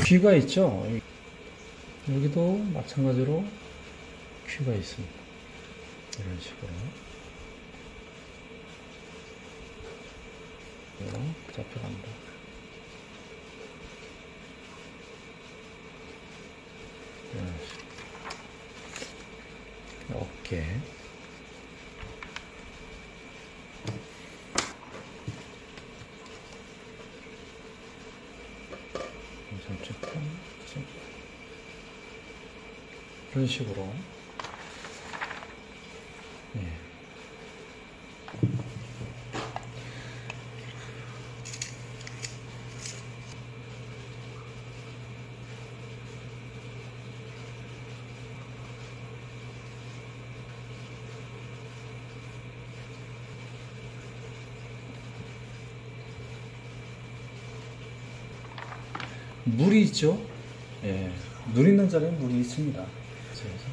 귀가 있죠. 여기도 마찬가지로 귀가 있습니다. 이런 식으로. 잡혀간다. 이런 식으로. 어깨. 이런 식으로. 네. 물이 있죠? 예. 물 있는 자리에 물이 있습니다. 그래서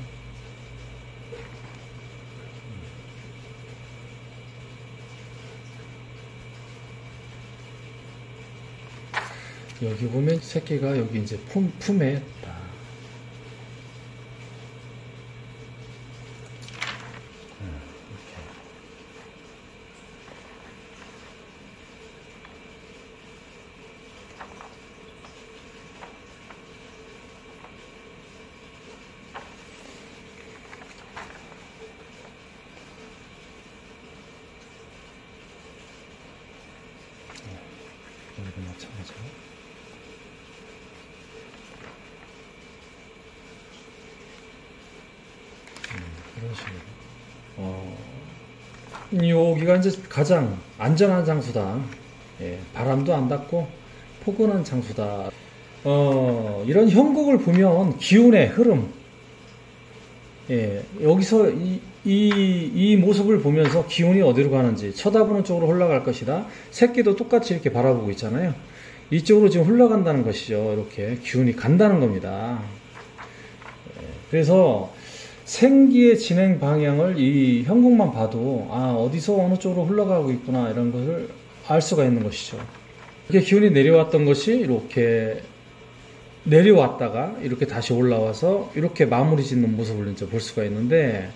여기 보면 새끼가 여기 이제 품에 다 여기도 마찬가지로. 이런 식으로. 여기가 이제 가장 안전한 장소다. 예, 바람도 안 닿고 포근한 장소다. 이런 형국을 보면 기운의 흐름. 예, 여기서 이 모습을 보면서 기운이 어디로 가는지 쳐다보는 쪽으로 흘러갈 것이다. 새끼도 똑같이 이렇게 바라보고 있잖아요. 이쪽으로 지금 흘러간다는 것이죠. 이렇게 기운이 간다는 겁니다. 예, 그래서 생기의 진행 방향을 이 형국만 봐도 어디서 어느 쪽으로 흘러가고 있구나 이런 것을 알 수가 있는 것이죠. 이렇게 기운이 내려왔던 것이 이렇게 내려왔다가 이렇게 다시 올라와서 이렇게 마무리 짓는 모습을 이제 볼 수가 있는데,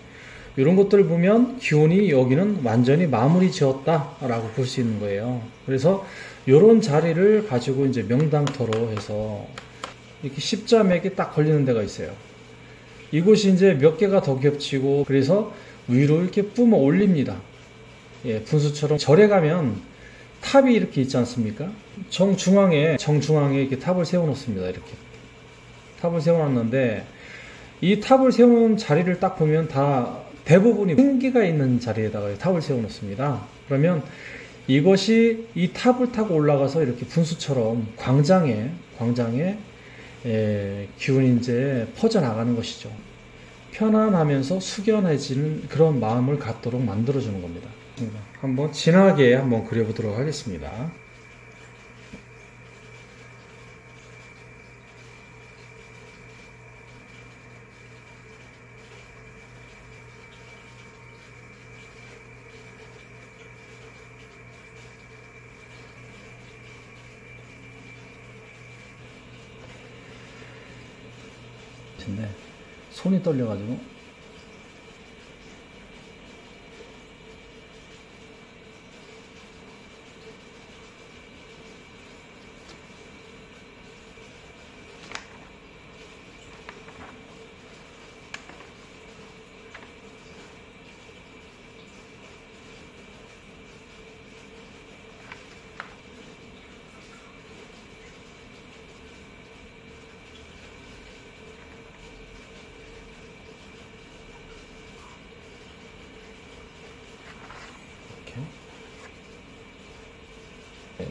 이런 것들을 보면 기운이 여기는 완전히 마무리 지었다라고 볼 수 있는 거예요. 그래서 이런 자리를 가지고 이제 명당터로 해서 이렇게 십자맥이 딱 걸리는 데가 있어요. 이곳이 이제 몇 개가 더 겹치고 그래서 위로 이렇게 뿜어 올립니다. 예, 분수처럼 절에 가면 탑이 이렇게 있지 않습니까? 정중앙에 이렇게 탑을 세워 놓습니다. 이렇게 탑을 세워 놨는데, 이 탑을 세운 자리를 딱 보면 다 대부분이 생기가 있는 자리에다가 탑을 세워 놓습니다. 그러면 이것이 이 탑을 타고 올라가서 이렇게 분수처럼 광장에 기운이 이제 퍼져나가는 것이죠. 편안하면서 숙연해지는 그런 마음을 갖도록 만들어주는 겁니다. 한번 진하게 한번 그려보도록 하겠습니다. 근데 손이 떨려가지고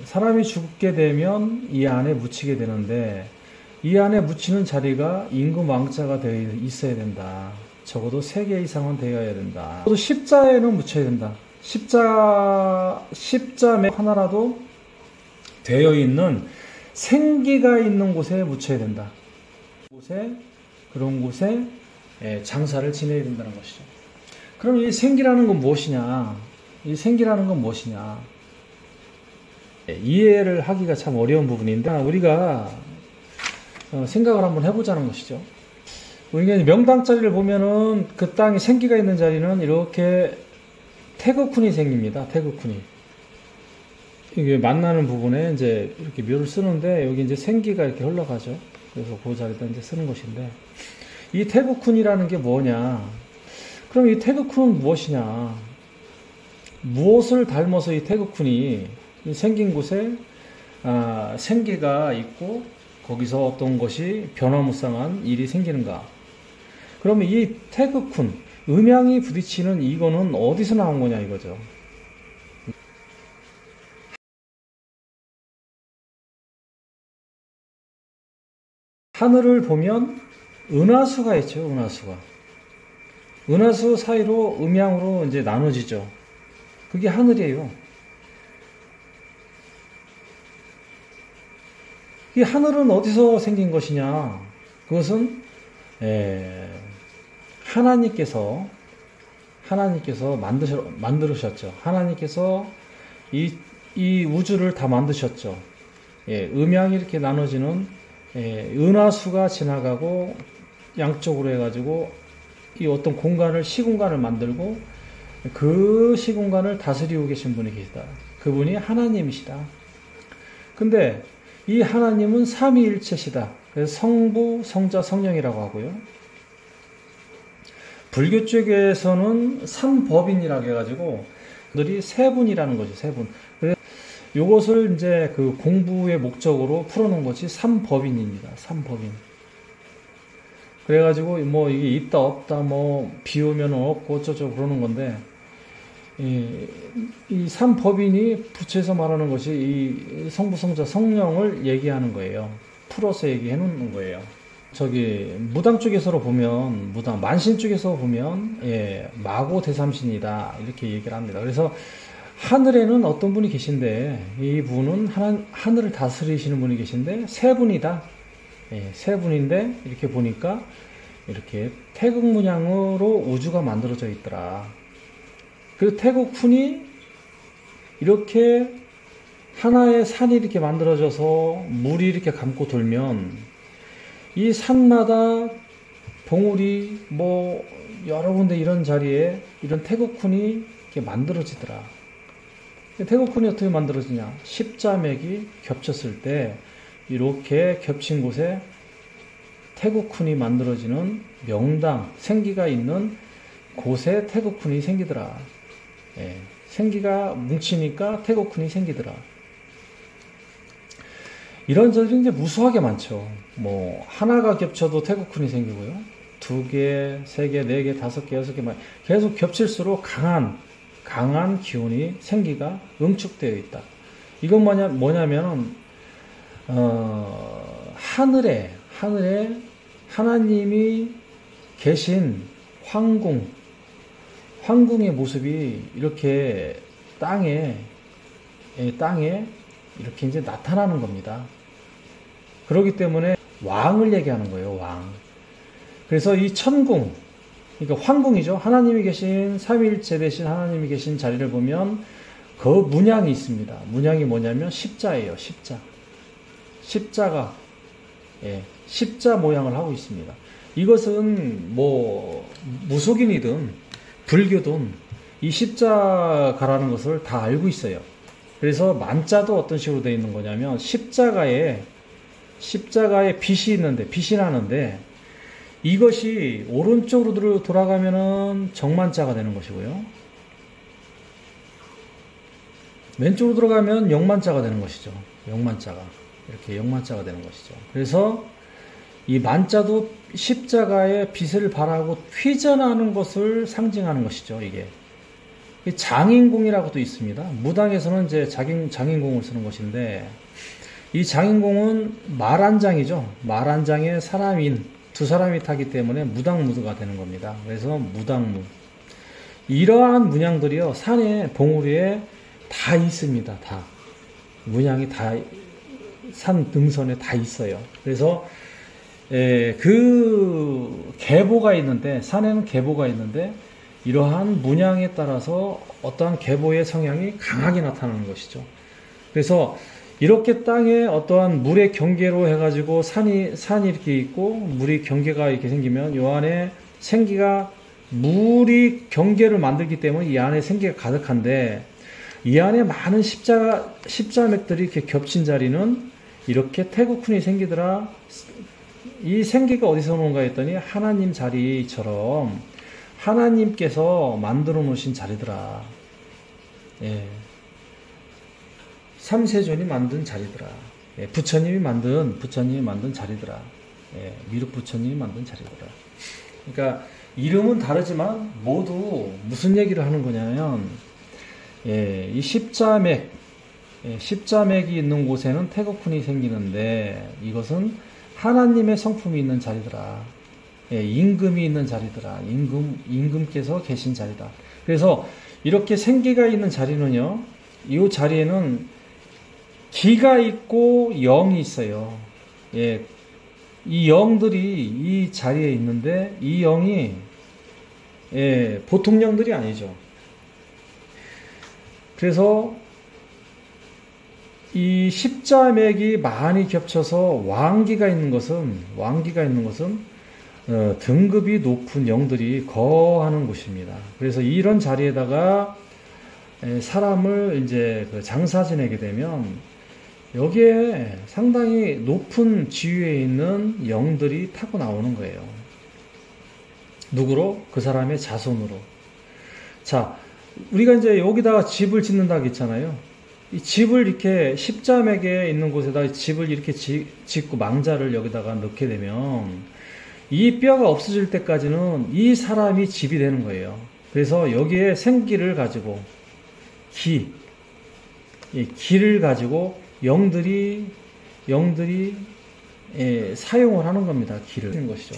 사람이 죽게 되면 이 안에 묻히게 되는데, 이 안에 묻히는 자리가 임금왕자가 되어 있어야 된다. 적어도 3개 이상은 되어야 된다. 또 십자에는 묻혀야 된다. 십자매 하나라도 되어 있는 생기가 있는 곳에 묻혀야 된다. 그런 곳에 장사를 지내야 된다는 것이죠. 그럼 이 생기라는 건 무엇이냐? 이 생기라는 건 무엇이냐? 이해를 하기가 참 어려운 부분인데, 우리가 생각을 한번 해보자는 것이죠. 우리가 명당 자리를 보면은 그 땅에 생기가 있는 자리는 이렇게 태극훈이 생깁니다. 태극훈이. 이게 만나는 부분에 이제 이렇게 묘를 쓰는데 여기 이제 생기가 이렇게 흘러가죠. 그래서 그 자리에다 이제 쓰는 것인데 이 태극훈이라는 게 뭐냐? 그럼 이 태극훈은 무엇이냐? 무엇을 닮아서 이 태극훈이 생긴 곳에 생기가 있고 거기서 어떤 것이 변화무쌍한 일이 생기는가? 그러면 이 태극훈, 음양이 부딪히는 이거는 어디서 나온 거냐 이거죠. 하늘을 보면 은하수가 있죠. 은하수가. 은하수 사이로 음양으로 이제 나눠지죠. 그게 하늘이에요. 이 하늘은 어디서 생긴 것이냐? 그것은 하나님께서 만드셨죠. 하나님께서 이 우주를 다 만드셨죠. 음양이 이렇게 나눠지는 은하수가 지나가고 양쪽으로 해가지고 이 어떤 공간을 시공간을 만들고 그 시공간을 다스리고 계신 분이 계시다. 그분이 하나님이시다. 근데 이 하나님은 삼위일체시다. 그래서 성부, 성자, 성령이라고 하고요. 불교 쪽에서는 삼법인이라고 해가지고 그들이 세 분이라는 거죠. 세 분. 그래서 이것을 이제 그 공부의 목적으로 풀어놓은 것이 삼법인입니다. 삼법인. 그래가지고 뭐 이게 있다 없다 뭐 비 오면 없고 어쩌고 그러는 건데 이 삼법인이 부처에서 말하는 것이 이 성부, 성자, 성령을 얘기하는 거예요. 풀어서 얘기해 놓는 거예요. 저기 무당 쪽에서 보면 만신 쪽에서 보면 마고 대삼신이다 이렇게 얘기를 합니다. 그래서 하늘에는 어떤 분이 계신데 이 분은 하늘을 다스리시는 분이 계신데 세 분이다. 세 분인데 이렇게 보니까 이렇게 태극 문양으로 우주가 만들어져 있더라. 그리고 태극훈이 이렇게 하나의 산이 이렇게 만들어져서 물이 이렇게 감고 돌면 이 산마다 봉우리 뭐 여러 군데 이런 자리에 이런 태극훈이 이렇게 만들어지더라. 태극훈이 어떻게 만들어지냐? 십자맥이 겹쳤을 때 이렇게 겹친 곳에 태극훈이 만들어지는 명당, 생기가 있는 곳에 태극훈이 생기더라. 생기가 뭉치니까 태극훈이 생기더라. 이런 절이 이제 무수하게 많죠. 뭐 하나가 겹쳐도 태극훈이 생기고요. 2개, 3개, 4개, 5개, 6개 계속 겹칠수록 강한 기운이 생기가 응축되어 있다. 이건 뭐냐면은 하늘에 하나님이 계신 황궁의 모습이 이렇게 땅에 이렇게 이제 나타나는 겁니다. 그렇기 때문에 왕을 얘기하는 거예요. 왕. 그래서 이 천궁, 그러니까 황궁이죠. 하나님이 계신 삼위일체 되신 하나님이 계신 자리를 보면 그 문양이 있습니다. 문양이 뭐냐면 십자예요. 십자가. 십자 모양을 하고 있습니다. 이것은 뭐 무속인이든 불교든 이 십자가라는 것을 다 알고 있어요. 그래서 만자도 어떤 식으로 되어 있는 거냐면 십자가에 빛이 있는데 빛이 나는데 이것이 오른쪽으로 돌아가면은 정만자가 되는 것이고요. 왼쪽으로 들어가면 영만자가 되는 것이죠. 이렇게 영만자가 되는 것이죠. 그래서 이 만자도 십자가의 빛을 발하고 휘전하는 것을 상징하는 것이죠. 이게 장인공이라고도 있습니다. 무당에서는 이제 장인공을 쓰는 것인데 이 장인공은 말 한 장이죠. 말 한 장에 사람인 두 사람이 타기 때문에 무당무가 되는 겁니다. 그래서 무당무. 이러한 문양들이요 산에 봉우리에 다 있습니다. 다 문양이 다 산 등선에 다 있어요. 그래서 그 계보가 있는데 산에는 계보가 있는데 이러한 문양에 따라서 어떠한 계보의 성향이 강하게 나타나는 것이죠. 그래서 이렇게 땅에 어떠한 물의 경계로 해가지고 산이 이렇게 있고 물이 경계가 이렇게 생기면 이 안에 생기가 물이 경계를 만들기 때문에 이 안에 생기가 가득한데 이 안에 많은 십자맥들이 이렇게 겹친 자리는 이렇게 태국훈이 생기더라. 이 생기가 어디서 오는가 했더니 하나님 자리처럼 하나님께서 만들어 놓으신 자리더라. 예. 삼세존이 만든 자리더라. 예. 부처님이 만든 자리더라. 예. 미륵 부처님이 만든 자리더라. 그러니까 이름은 다르지만 모두 무슨 얘기를 하는 거냐면 예. 이 십자맥 십자맥이 있는 곳에는 태국훈이 생기는데 이것은 하나님의 성품이 있는 자리더라. 예, 임금이 있는 자리더라. 임금께서 계신 자리다. 그래서 이렇게 생기가 있는 자리는요, 이 자리에는 기가 있고 영이 있어요. 예, 이 영들이 이 자리에 있는데 이 영이 예, 보통 영들이 아니죠. 그래서 이 십자맥이 많이 겹쳐서 왕기가 있는 것은 등급이 높은 영들이 거하는 곳입니다. 그래서 이런 자리에다가 사람을 이제 장사 지내게 되면 여기에 상당히 높은 지위에 있는 영들이 타고 나오는 거예요. 누구로? 그 사람의 자손으로. 자, 우리가 이제 여기다가 집을 짓는다고 했잖아요. 이 집을 이렇게 십자맥에 있는 곳에다 집을 이렇게 짓고 망자를 여기다가 넣게 되면 이 뼈가 없어질 때까지는 이 사람이 집이 되는 거예요. 그래서 여기에 생기를 가지고 기를 가지고 영들이 사용을 하는 겁니다. 기를 하는 것이죠.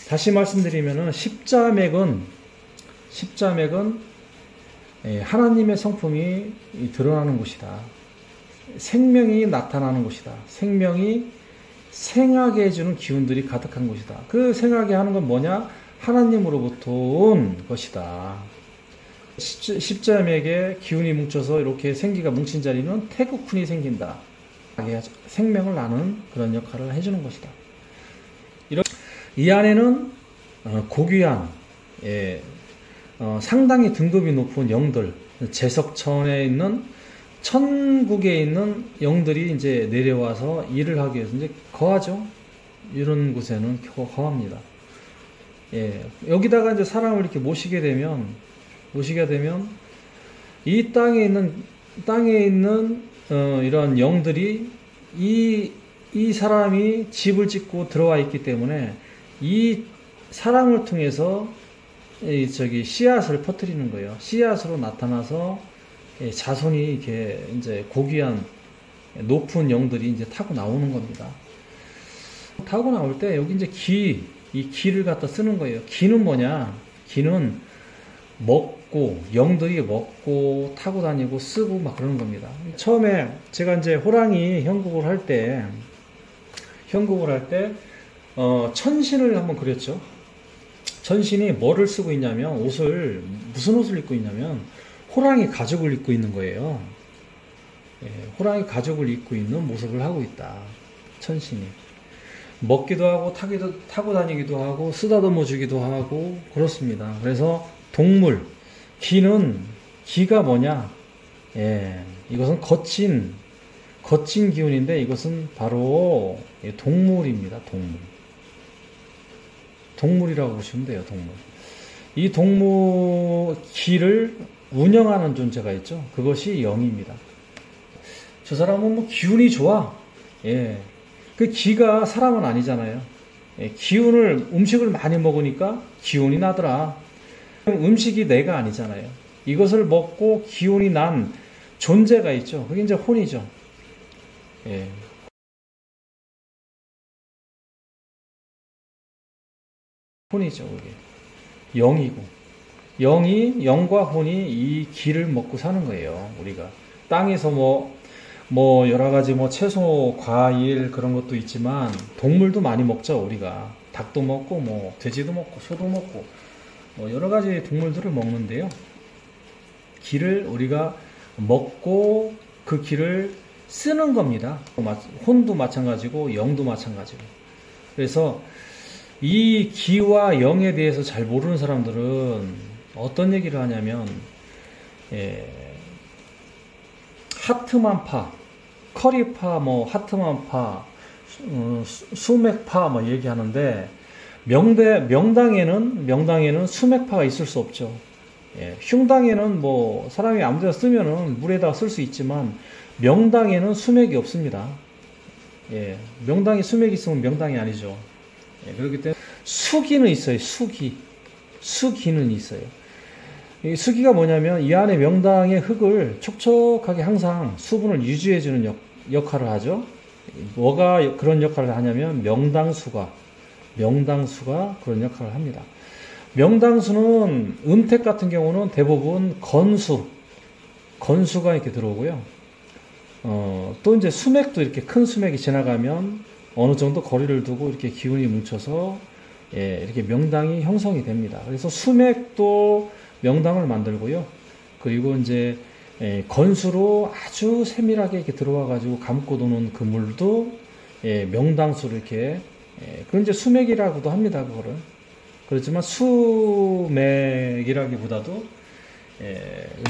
다시 말씀드리면은 십자맥은 하나님의 성품이 드러나는 곳이다. 생명이 나타나는 곳이다. 생명이 생하게 해주는 기운들이 가득한 곳이다. 그 생하게 하는 건 뭐냐? 하나님으로부터 온 것이다. 십자맥에 기운이 뭉쳐서 이렇게 생기가 뭉친 자리는 태국훈이 생긴다. 생명을 나는 그런 역할을 해주는 것이다. 이 안에는 고귀한 상당히 등급이 높은 영들, 제석천에 있는 천국에 있는 영들이 이제 내려와서 일을 하기 위해서 이제 거하죠. 이런 곳에는 거합니다. 예, 여기다가 이제 사람을 이렇게 모시게 되면 이 땅에 있는 이런 영들이 이 사람이 집을 짓고 들어와 있기 때문에 이 사람을 통해서 씨앗을 퍼뜨리는 거예요. 씨앗으로 나타나서 자손이 이렇게 이제 고귀한 높은 영들이 이제 타고 나오는 겁니다. 타고 나올 때 여기 이제 이 기를 갖다 쓰는 거예요. 기는 뭐냐? 기는 영들이 먹고 타고 다니고 쓰고 막 그러는 겁니다. 처음에 제가 이제 호랑이 현국을 할 때 천신을 한번 그렸죠. 천신이 뭐를 쓰고 있냐면 무슨 옷을 입고 있냐면 호랑이 가죽을 입고 있는 거예요. 예, 호랑이 가죽을 입고 있는 모습을 하고 있다. 천신이. 먹기도 하고 타고 다니기도 하고 쓰다듬어 주기도 하고 그렇습니다. 그래서 동물, 기가 뭐냐? 예, 이것은 거친 기운인데 이것은 바로 동물입니다. 동물이라고 보시면 돼요. 동물. 이 기를 운영하는 존재가 있죠. 그것이 영입니다. 저 사람은 뭐 기운이 좋아. 예. 그 기가 사람은 아니잖아요. 예. 음식을 많이 먹으니까 기운이 나더라. 음식이 내가 아니잖아요. 이것을 먹고 기운이 난 존재가 있죠. 그게 이제 혼이죠. 예. 혼이죠, 그게. 영과 혼이 이 기를 먹고 사는 거예요, 우리가. 땅에서 여러 가지 채소, 과일 그런 것도 있지만, 동물도 많이 먹죠, 우리가. 닭도 먹고, 돼지도 먹고, 소도 먹고, 여러 가지 동물들을 먹는데요. 기를 우리가 먹고 그 기를 쓰는 겁니다. 혼도 마찬가지고 영도 마찬가지고. 그래서 이 기와 영에 대해서 잘 모르는 사람들은 어떤 얘기를 하냐면 하트만파, 커리파, 뭐 하트만파, 수맥파 뭐 얘기하는데 명당에는 수맥파가 있을 수 없죠. 흉당에는 뭐 사람이 아무데나 쓰면은 물에다가 쓸 수 있지만 명당에는 수맥이 없습니다. 명당에 수맥이 있으면 명당이 아니죠. 그렇기 때문에 수기는 있어요. 수기는 있어요. 이 수기가 뭐냐면 이 안에 명당의 흙을 촉촉하게 항상 수분을 유지해주는 역할을 하죠. 뭐가 그런 역할을 하냐면 명당수가 그런 역할을 합니다. 명당수는 음택 같은 경우는 대부분 건수가 이렇게 들어오고요. 또 이제 수맥도 이렇게 큰 수맥이 지나가면 어느 정도 거리를 두고 이렇게 기운이 뭉쳐서 이렇게 명당이 형성이 됩니다. 그래서 수맥도 명당을 만들고요. 그리고 이제 건수로 아주 세밀하게 이렇게 들어와 가지고 감고 도는 그 물도 명당수로 이렇게 그건 이제 수맥이라고도 합니다. 그거를. 그렇지만 수맥이라기보다도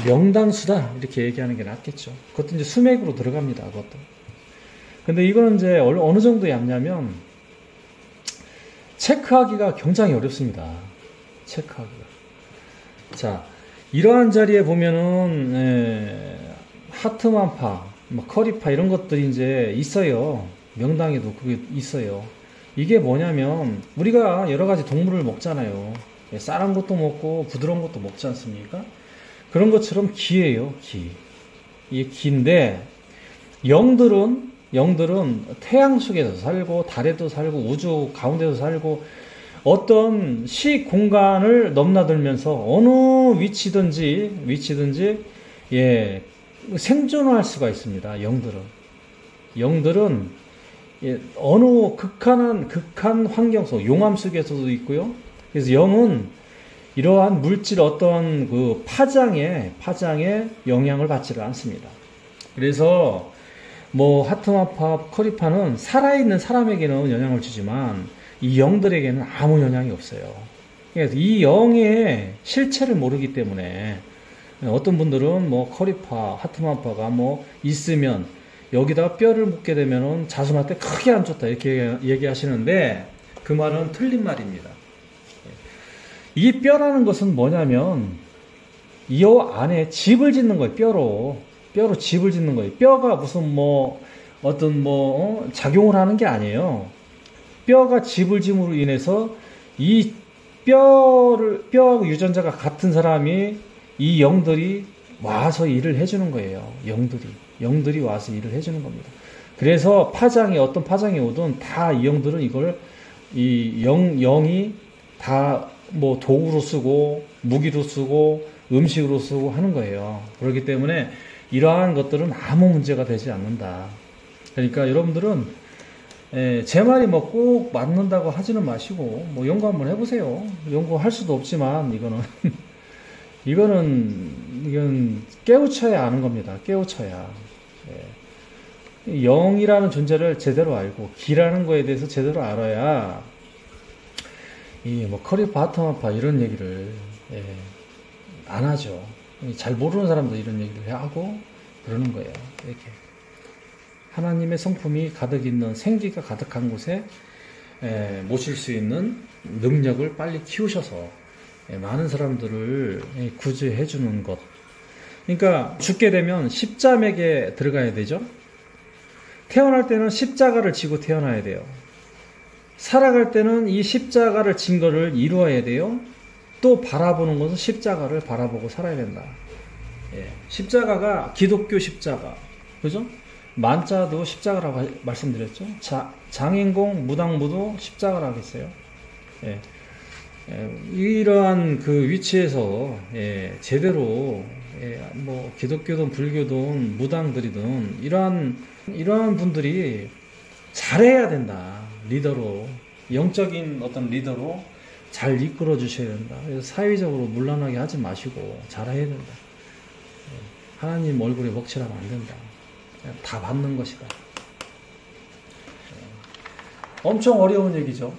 명당수다 이렇게 얘기하는 게 낫겠죠. 그것도 이제 수맥으로 들어갑니다. 그것도. 근데 이거는 이제 어느 정도 얇냐면 체크하기가 굉장히 어렵습니다. 체크하기가. 자, 이러한 자리에 보면은 하트만파, 뭐 커리파 이런 것들이 이제 있어요. 명당에도 그게 있어요. 이게 뭐냐면 우리가 여러 가지 동물을 먹잖아요. 쌀한 것도 먹고 부드러운 것도 먹지 않습니까? 그런 것처럼 기예요. 이게 기인데 영들은 태양 속에서 살고 달에도 살고 우주 가운데도 살고 어떤 시 공간을 넘나들면서 어느 위치든지 생존할 수가 있습니다. 영들은 어느 극한 환경 속 용암 속에서도 있고요. 그래서 영은 이러한 물질 어떤 그 파장에 영향을 받지를 않습니다. 그래서 뭐 하트마파, 커리파는 살아있는 사람에게는 영향을 주지만 이 영들에게는 아무 영향이 없어요. 그래서 이 영의 실체를 모르기 때문에 어떤 분들은 뭐 커리파, 하트마파가 뭐 있으면 여기다가 뼈를 묻게 되면은 자손한테 크게 안 좋다 이렇게 얘기하시는데 그 말은 틀린 말입니다. 이 뼈라는 것은 뭐냐면 이 안에 집을 짓는 거예요. 뼈로 집을 짓는 거예요. 뼈가 무슨 뭐 어떤 작용을 하는 게 아니에요. 뼈가 집을 짐으로 인해서 이 뼈하고 유전자가 같은 사람이 이 영들이 와서 일을 해주는 거예요. 영들이 와서 일을 해주는 겁니다. 그래서 어떤 파장이 오든 다 이 영들은 영이 다 뭐 도구로 쓰고 무기로 쓰고 음식으로 쓰고 하는 거예요. 그렇기 때문에 이러한 것들은 아무 문제가 되지 않는다. 그러니까 여러분들은 제 말이 뭐 꼭 맞는다고 하지는 마시고 뭐 연구 한번 해보세요. 연구할 수도 없지만 이건 깨우쳐야 아는 겁니다. 깨우쳐야. 영이라는 존재를 제대로 알고 기라는 거에 대해서 제대로 알아야 뭐 커리파, 하트마파 이런 얘기를 안 하죠. 잘 모르는 사람도 이런 얘기를 하고 그러는 거예요. 이렇게 하나님의 성품이 가득 있는 생기가 가득한 곳에 모실 수 있는 능력을 빨리 키우셔서 많은 사람들을 구제해 주는 것. 그러니까 죽게 되면 십자맥에 들어가야 되죠. 태어날 때는 십자가를 지고 태어나야 돼요. 살아갈 때는 이 십자가를 진 거를 이루어야 돼요. 또 바라보는 것은 십자가를 바라보고 살아야 된다. 십자가가 기독교 십자가. 그죠? 만자도 십자가라고 말씀드렸죠. 장인공, 무당무도 무당무도 했어요. 이러한 그 위치에서 제대로 뭐 기독교든 불교든 무당들이든 이러한 분들이 잘해야 된다. 리더로 영적인 어떤 리더로 잘 이끌어 주셔야 된다. 그래서 사회적으로 문란하게 하지 마시고 잘해야 된다. 하나님 얼굴에 먹칠하면 안 된다. 다 받는 것이다. 엄청 어려운 얘기죠.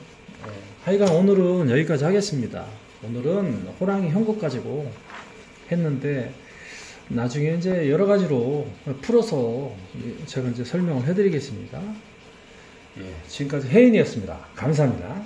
하여간 오늘은 여기까지 하겠습니다. 오늘은 호랑이 형국 가지고 했는데 나중에 이제 여러 가지로 풀어서 제가 이제 설명을 해드리겠습니다. 지금까지 혜인이었습니다. 감사합니다.